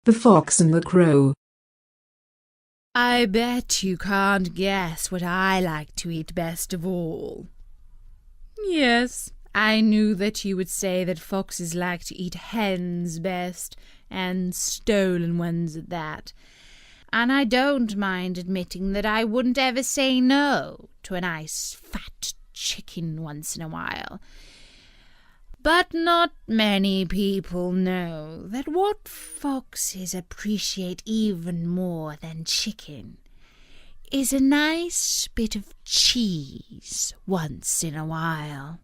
The Fox and the Crow. I bet you can't guess what I like to eat best of all. Yes, I knew that you would say that foxes like to eat hens best, and stolen ones at that. And I don't mind admitting that I wouldn't ever say no to a nice fat chicken once in a while. But not many people know that what foxes appreciate even more than chicken is a nice bit of cheese once in a while.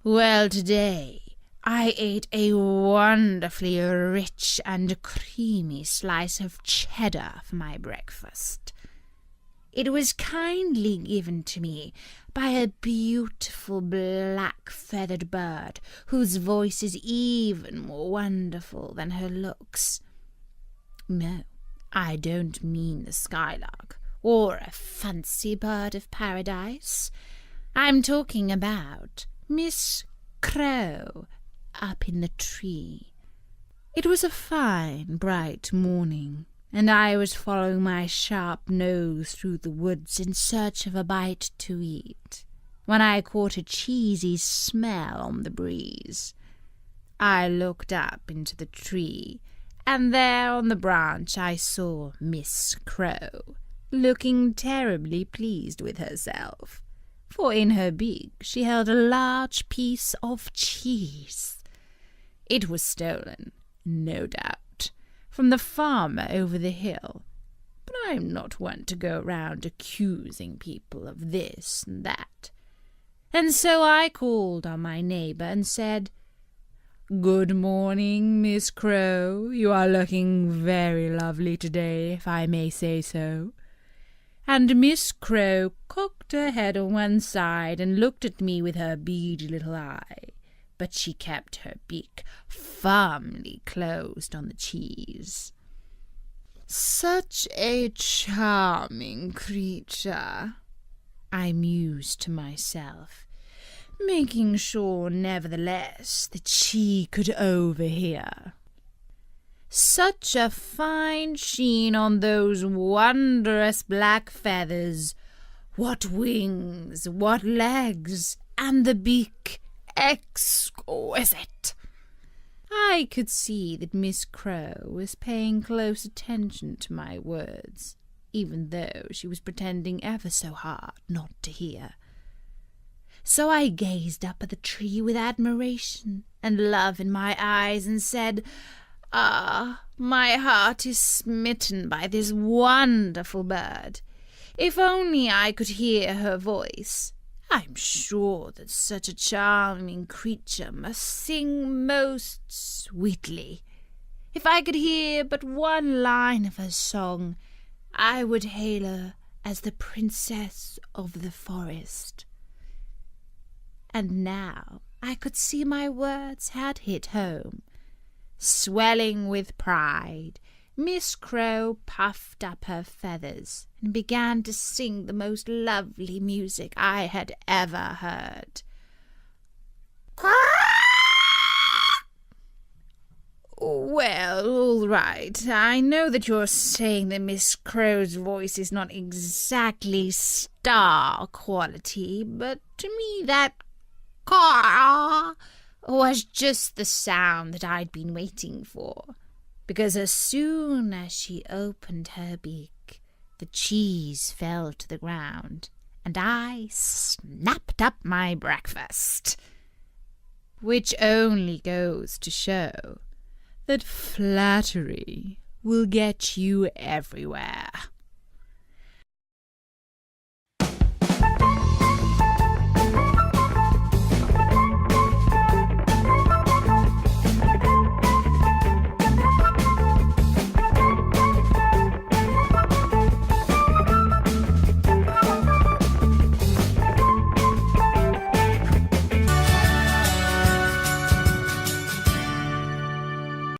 Well, today I ate a wonderfully rich and creamy slice of cheddar for my breakfast. It was kindly given to me by a beautiful black-feathered bird whose voice is even more wonderful than her looks. No, I don't mean the skylark or a fancy bird of paradise. I'm talking about Miss Crow up in the tree. It was a fine, bright morning, and I was following my sharp nose through the woods in search of a bite to eat, when I caught a cheesy smell on the breeze. I looked up into the tree, and there on the branch I saw Miss Crow, looking terribly pleased with herself, for in her beak she held a large piece of cheese. It was stolen, no doubt, from the farmer over the hill, but I'm not one to go round accusing people of this and that. And so I called on my neighbour and said, "Good morning, Miss Crow. You are looking very lovely today, if I may say so." And Miss Crow cocked her head on one side and looked at me with her beady little eye, but she kept her beak firmly closed on the cheese. "Such a charming creature," I mused to myself, making sure nevertheless that she could overhear. "Such a fine sheen on those wondrous black feathers. What wings, what legs, and the beak! Exquisite!" I could see that Miss Crow was paying close attention to my words, even though she was pretending ever so hard not to hear. So I gazed up at the tree with admiration and love in my eyes and said, "Ah, my heart is smitten by this wonderful bird. If only I could hear her voice. I'm sure that such a charming creature must sing most sweetly. If I could hear but one line of her song, I would hail her as the princess of the forest." And now I could see my words had hit home. Swelling with pride, Miss Crow puffed up her feathers and began to sing the most lovely music I had ever heard. "Well, all right. I know that you're saying that Miss Crow's voice is not exactly star quality, but to me that caw was just the sound that I'd been waiting for, because as soon as she opened her beak, the cheese fell to the ground, and I snapped up my breakfast. Which only goes to show that flattery will get you everywhere.